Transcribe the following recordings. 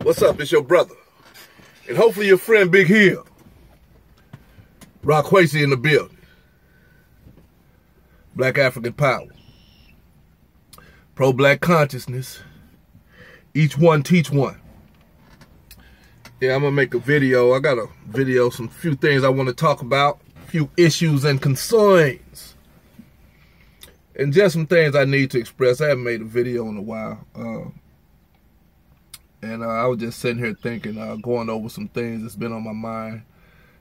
What's up? It's your brother. And hopefully your friend Big Hill. Rockwacey in the building. Black African power. Pro-black consciousness. Each one teach one. Yeah, I'm going to make a video. I got a video, some few things I want to talk about. A few issues and concerns. And just some things I need to express. I haven't made a video in a while. And I was just sitting here thinking, going over some things that's been on my mind.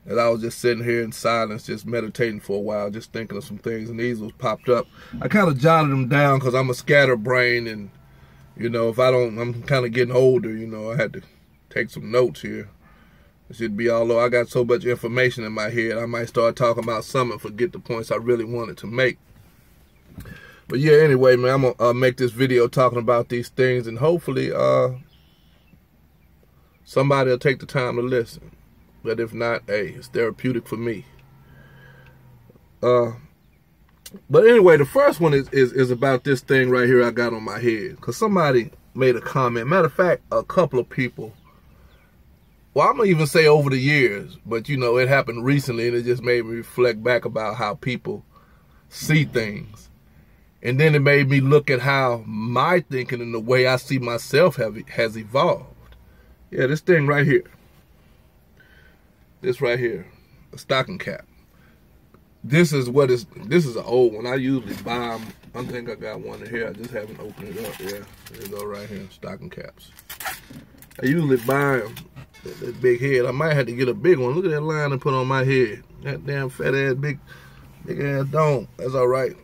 And I was just sitting here in silence, just meditating for a while, just thinking of some things. And these was popped up. I kind of jotted them down because I'm a scatterbrain. And, you know, if I don't, I'm kind of getting older, you know, I had to take some notes here. It should be all over. I got so much information in my head, I might start talking about something and forget the points I really wanted to make. But yeah, anyway, man, I'm going to make this video talking about these things. And hopefully, somebody will take the time to listen. But if not, hey, it's therapeutic for me. But anyway, the first one is about this thing right here I got on my head. Because somebody made a comment. Matter of fact, a couple of people. Well, I'm going to even say over the years. But, you know, it happened recently. And it just made me reflect back about how people see things. And then it made me look at how my thinking and the way I see myself has evolved. Yeah, this thing right here. This right here, a stocking cap. This is an old one. I usually buy them. I think I got one in here. I just haven't opened it up. Yeah, there you go right here, stocking caps. I usually buy them, that big head. I might have to get a big one. Look at that line and put on my head. That damn fat ass, big ass dome. That's all right.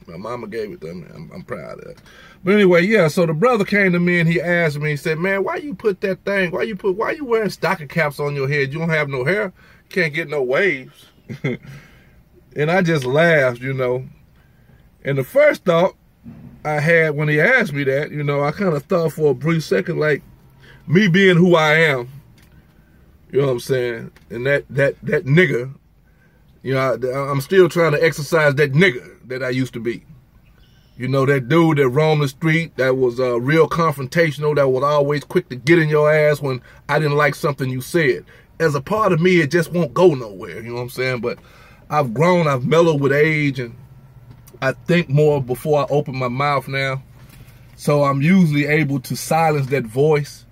My mama gave it to me. I'm proud of it. But anyway, yeah, so the brother came to me and he asked me, he said, man, why you put that thing, why you wearing stocking caps on your head? You don't have no hair, can't get no waves. And I just laughed, you know. And the first thought I had when he asked me that, you know, I kind of thought for a brief second, like, me being who I am, you know what I'm saying? And that nigga, you know, I'm still trying to exercise that nigga that I used to be. You know, that dude that roamed the street, that was real confrontational, that was always quick to get in your ass when I didn't like something you said. As a part of me, it just won't go nowhere, you know what I'm saying? But I've grown, I've mellowed with age, and I think more before I open my mouth now. So I'm usually able to silence that voice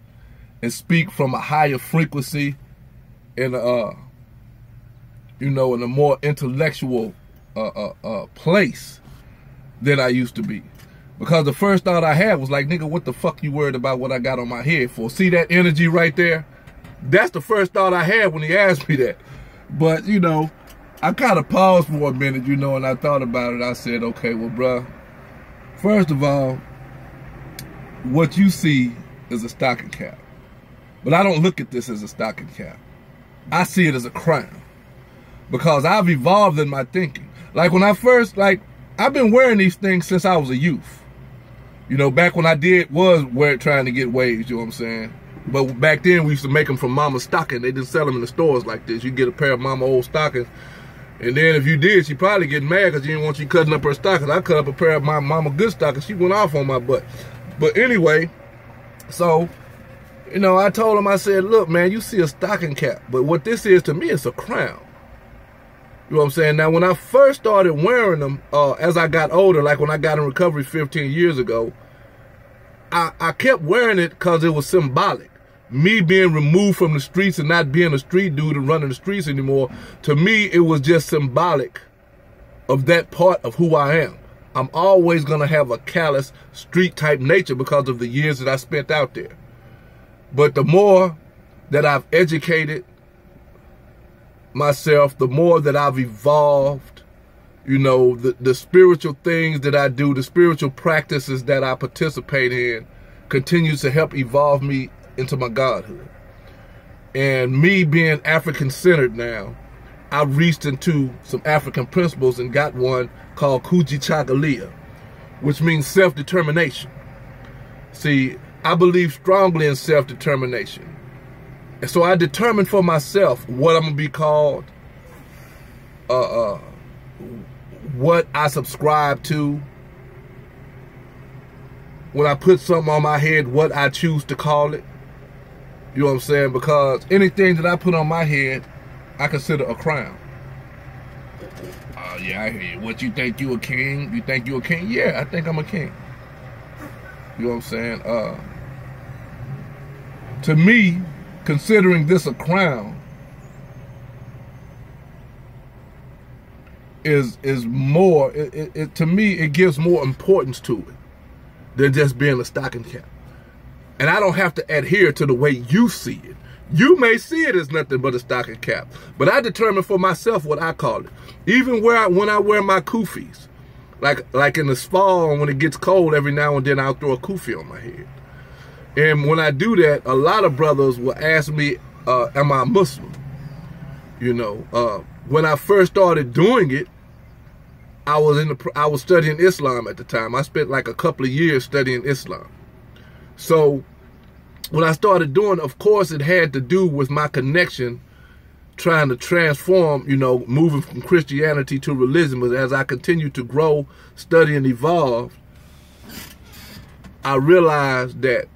and speak from a higher frequency in you know, in a more intellectual place than I used to be. Because the first thought I had was like, nigga, what the fuck you worried about what I got on my head for? See that energy right there? That's the first thought I had when he asked me that. But, you know, I kind of paused for a minute, you know, and I thought about it. I said, okay, well, bruh, first of all, what you see is a stocking cap. But I don't look at this as a stocking cap. I see it as a crown. Because I've evolved in my thinking. Like when I first, I've been wearing these things since I was a youth. You know, back when I was trying to get waves, you know what I'm saying? But back then we used to make them from mama's stocking. They didn't sell them in the stores like this. You get a pair of mama old stockings. And then if you did, she probably get mad because she didn't want you cutting up her stockings. I cut up a pair of my mama good stockings. She went off on my butt. But anyway, so, you know, I told him, I said, look, man, you see a stocking cap. But what this is to me, it's a crown. You know what I'm saying? Now, when I first started wearing them, as I got older, like when I got in recovery 15 years ago, I kept wearing it because it was symbolic. Me being removed from the streets and not being a street dude and running the streets anymore, to me, it was just symbolic of that part of who I am. I'm always going to have a callous street-type nature because of the years that I spent out there. But the more that I've educated myself, the more that I've evolved, you know, the spiritual things that I do, the spiritual practices that I participate in continues to help evolve me into my godhood. And me being African-centered now, I've reached into some African principles and got one called Kujichagulia, which means self-determination. See, I believe strongly in self-determination. And so I determined for myself what I'm going to be called, what I subscribe to, when I put something on my head, what I choose to call it. You know what I'm saying? Because anything that I put on my head, I consider a crown. Yeah, I hear you. What, you think you a king? You think you a king? Yeah, I think I'm a king. You know what I'm saying? To me, considering this a crown is more, to me, it gives more importance to it than just being a stocking cap. And I don't have to adhere to the way you see it. You may see it as nothing but a stocking cap, but I determine for myself what I call it. Even when I wear my kufis, like in the fall when it gets cold, every now and then I'll throw a kufi on my head. And when I do that, a lot of brothers will ask me, am I Muslim? You know, when I first started doing it, I was studying Islam at the time. I spent like a couple of years studying Islam. So when I started doing, of course, it had to do with my connection, trying to transform, you know, moving from Christianity to religion. But as I continued to grow, study, and evolve, I realized that,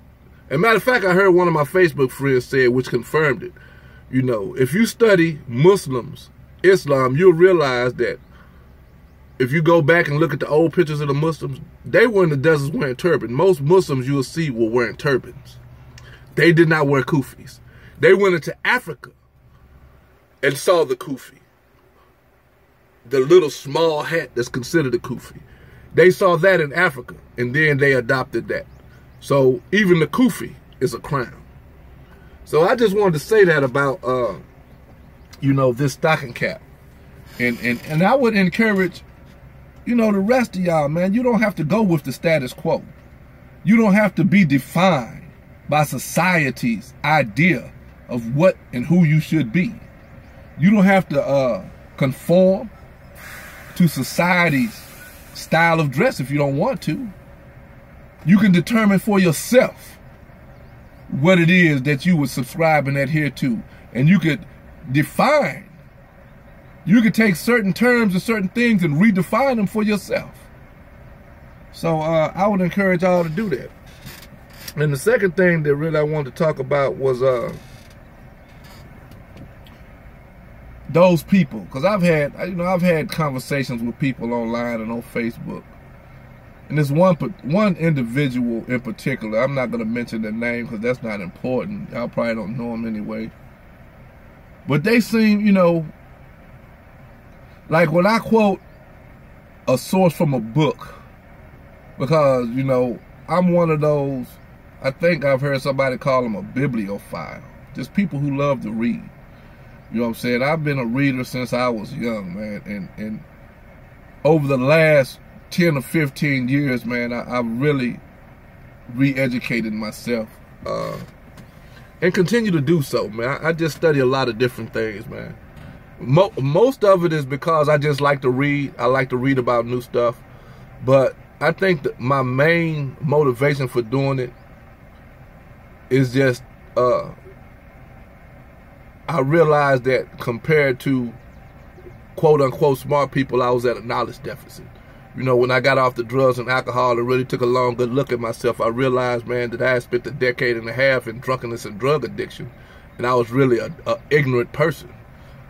as a matter of fact, I heard one of my Facebook friends say it, which confirmed it. You know, if you study Muslims, Islam, you'll realize that if you go back and look at the old pictures of the Muslims, they were in the deserts wearing turbans. Most Muslims you'll see were wearing turbans. They did not wear kufis. They went into Africa and saw the kufi, the little small hat that's considered a kufi. They saw that in Africa, and then they adopted that. So even the kufi is a crown. So I just wanted to say that about, you know, this stocking cap. And I would encourage, you know, the rest of y'all, man, you don't have to go with the status quo. You don't have to be defined by society's idea of what and who you should be. You don't have to conform to society's style of dress if you don't want to. You can determine for yourself what it is that you would subscribe and adhere to. And you could define. You could take certain terms and certain things and redefine them for yourself. So I would encourage y'all to do that. And the second thing that really I wanted to talk about was those people, because I've had conversations with people online and on Facebook, and there's one individual in particular. I'm not going to mention their name because that's not important. Y'all probably don't know them anyway. But they seem, you know, like when I quote a source from a book, because, you know, I'm one of those, I think I've heard somebody call them a bibliophile. Just people who love to read. You know what I'm saying? I've been a reader since I was young, man. And over the last 10 or 15 years, man, I've really re-educated myself. And continue to do so, man. I just study a lot of different things, man. Most of it is because I just like to read. I like to read about new stuff. But I think that my main motivation for doing it is just, I realized that compared to quote-unquote smart people, I was at a knowledge deficit. You know, when I got off the drugs and alcohol and really took a long good look at myself, I realized, man, that I had spent a decade and a half in drunkenness and drug addiction, and I was really an ignorant person.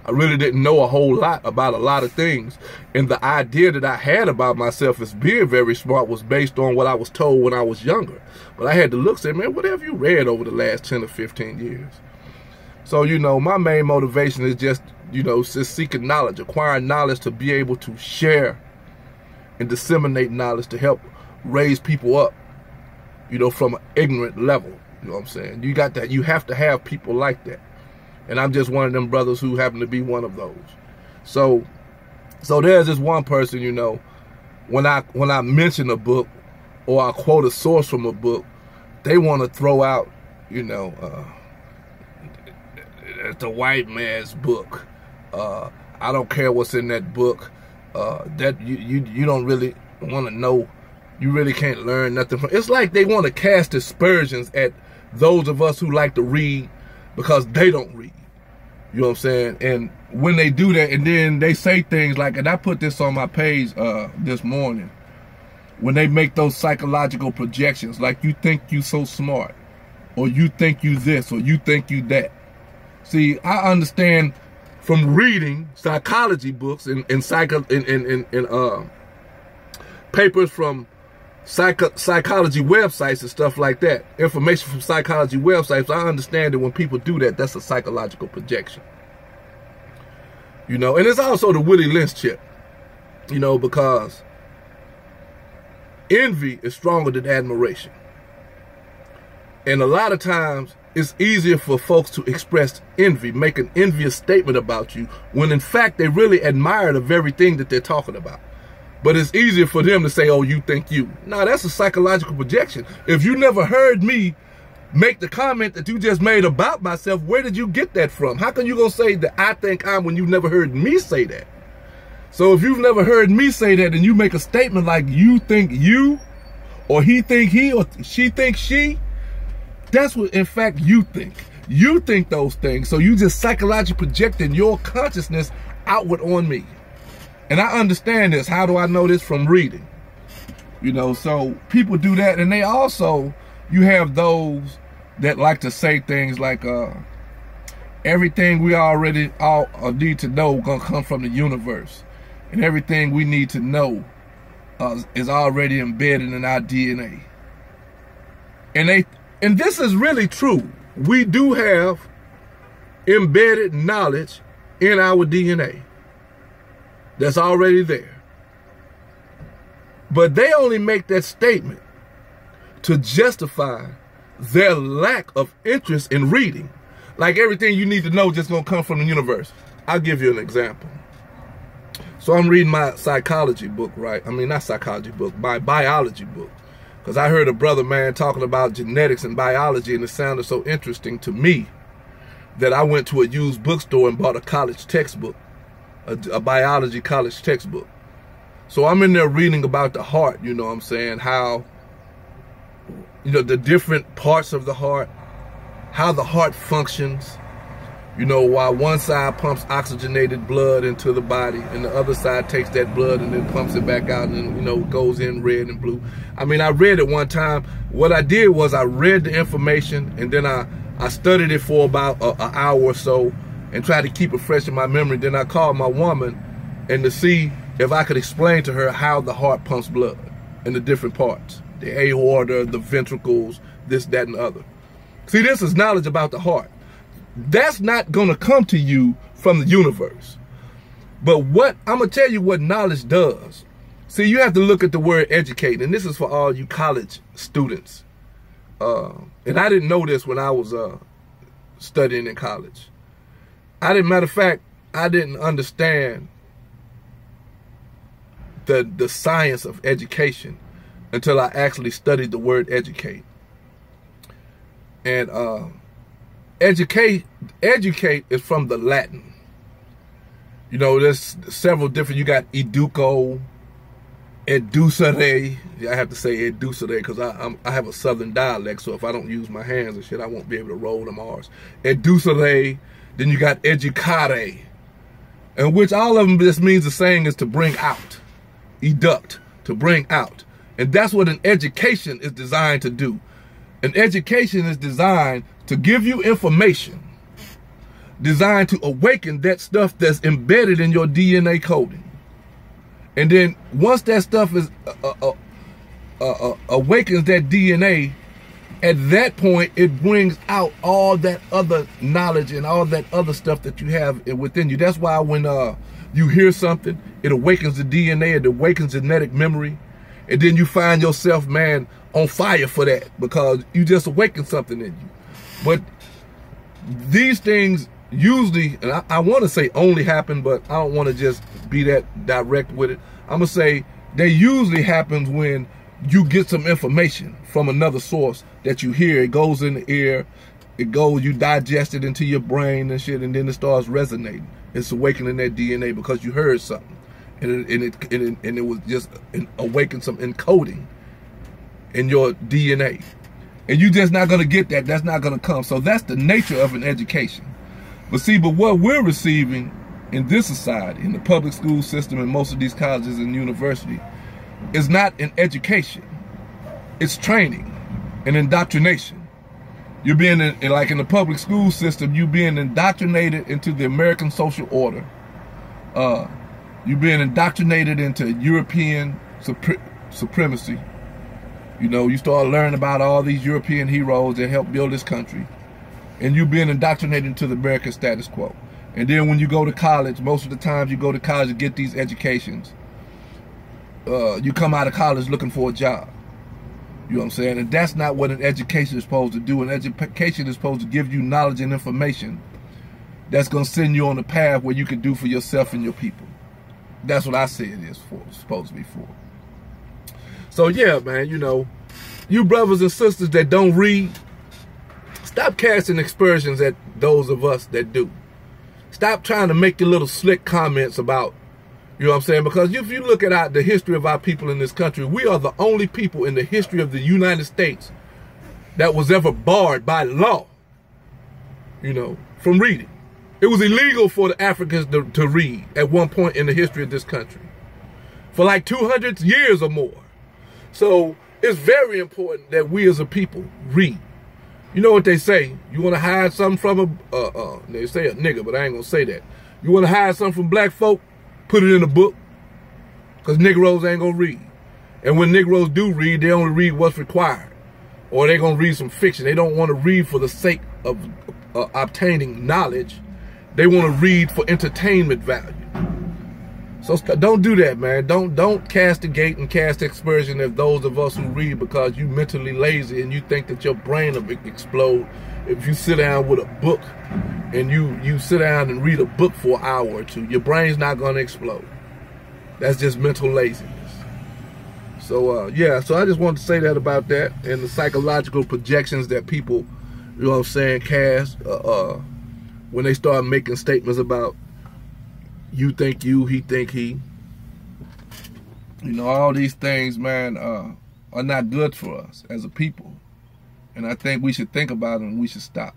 I really didn't know a whole lot about a lot of things, and the idea that I had about myself as being very smart was based on what I was told when I was younger. But I had to look and say, man, what have you read over the last 10 or 15 years? So, you know, my main motivation is just, you know, just seeking knowledge, acquiring knowledge to be able to share and disseminate knowledge to help raise people up, you know, from an ignorant level. You know what I'm saying? You have to have people like that. And I'm just one of them brothers who happen to be one of those. So there's this one person, you know, when I mention a book or I quote a source from a book, they want to throw out, you know, it's a white man's book. I don't care what's in that book. That you don't really want to know. You really can't learn nothing from. It's like they want to cast aspersions at those of us who like to read because they don't read. You know what I'm saying? And when they do that, and then they say things like, and I put this on my page this morning, when they make those psychological projections, like you think you so smart, or you think you this, or you think you that. See, I understand from reading psychology books and papers from psychology websites and stuff like that, information from psychology websites. I understand that when people do that, that's a psychological projection. You know, and it's also the Willie Lynch chip, you know, because envy is stronger than admiration. And a lot of times it's easier for folks to express envy, make an envious statement about you, when in fact they really admire the very thing that they're talking about. But it's easier for them to say, oh, you think you. No, that's a psychological projection. If you never heard me make the comment that you just made about myself, where did you get that from? How can you go say that I think I'm when you've never heard me say that? So if you've never heard me say that and you make a statement like you think you, or he think he, or she think she, that's what in fact you think. You think those things. So you just psychologically projecting your consciousness outward on me. And I understand this. How do I know this? From reading. You know, so people do that. And they also, you have those that like to say things like, everything we already all need to know gonna come from the universe. And everything we need to know is already embedded in our DNA. And this is really true. We do have embedded knowledge in our DNA. That's already there. But they only make that statement to justify their lack of interest in reading. Like everything you need to know just gonna come from the universe. I'll give you an example. So I'm reading my psychology book, right? I mean, not psychology book, my biology book. Because I heard a brother, man, talking about genetics and biology, and it sounded so interesting to me that I went to a used bookstore and bought a college textbook. A biology college textbook. So I'm in there reading about the heart, you know what I'm saying, how, you know, the different parts of the heart, how the heart functions, you know, while one side pumps oxygenated blood into the body and the other side takes that blood and then pumps it back out and, you know, goes in red and blue. I mean, I read it one time. What I did was I read the information and then I studied it for about an hour or so and try to keep it fresh in my memory. Then I called my woman and to see if I could explain to her how the heart pumps blood in the different parts. The aorta, the ventricles, this, that, and the other. See, this is knowledge about the heart. That's not gonna come to you from the universe. But what, I'm gonna tell you what knowledge does. See, you have to look at the word educate, and this is for all you college students. And I didn't know this when I was studying in college. Matter of fact, I didn't understand the science of education until I actually studied the word educate. And educate is from the Latin. You know, there's several different, you got educo, educere. I have to say educere because I have a southern dialect, so if I don't use my hands and shit, I won't be able to roll them R's. Educere. Then you got educare, in which all of them just means the same as to bring out, educt, to bring out. And that's what an education is designed to do. An education is designed to give you information, designed to awaken that stuff that's embedded in your DNA coding. And then once that stuff is awakens that DNA, at that point, it brings out all that other knowledge and all that other stuff that you have within you. That's why when you hear something, it awakens the DNA, it awakens genetic memory, and then you find yourself, man, on fire for that because you just awakened something in you. But these things usually, and I want to say only happen, but I don't want to just be that direct with it. I'm going to say they usually happen when you get some information from another source that you hear. It goes in the ear, you digest it into your brain and shit, and then it starts resonating. It's awakening that DNA because you heard something, and it was just awakened some encoding in your DNA, and you just not gonna get that. That's not gonna come. So that's the nature of an education. But see, but what we're receiving in this society, in the public school system, and most of these colleges and universities, is not an education. It's training and indoctrination. You're being, like in the public school system, you're being indoctrinated into the American social order. You're being indoctrinated into European supremacy. You know, you start learning about all these European heroes that helped build this country. And you're being indoctrinated into the American status quo. And then when you go to college, most of the times you go to college to get these educations. You come out of college looking for a job. You know what I'm saying? And that's not what an education is supposed to do. An education is supposed to give you knowledge and information that's going to send you on the path where you can do for yourself and your people. That's what I say it is for, it's supposed to be for. So yeah, man, you know, you brothers and sisters that don't read, stop casting aspersions at those of us that do. Stop trying to make your little slick comments about, you know what I'm saying? Because if you look at the history of our people in this country, we are the only people in the history of the United States that was ever barred by law, you know, from reading. It was illegal for the Africans to read at one point in the history of this country for like 200 years or more. So it's very important that we as a people read. You know what they say? You want to hide something from they say a nigga, but I ain't gonna say that. You want to hide something from black folk? Put it in a book, because Negroes ain't gonna read. And when Negroes do read, they only read what's required, or they gonna read some fiction. They don't want to read for the sake of obtaining knowledge. They want to read for entertainment value. So don't do that, man. Don't castigate and cast aspersion at those of us who read because you mentally lazy and you think that your brain will explode if you sit down with a book and you sit down and read a book for an hour or two. Your brain's not going to explode. That's just mental laziness. So yeah, so I just wanted to say that about that and the psychological projections that people, you know what I'm saying, cast when they start making statements about you think you, he think he. You know, all these things, man, are not good for us as a people. And I think we should think about it and we should stop.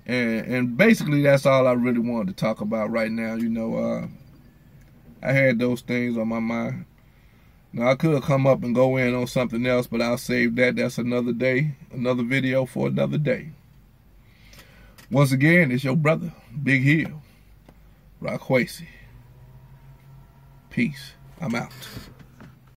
And basically that's all I really wanted to talk about right now. You know, I had those things on my mind. Now I could come up and go in on something else, but I'll save that. That's another day, another video for another day. Once again, it's your brother, Big Hill, Rock Peace. I'm out.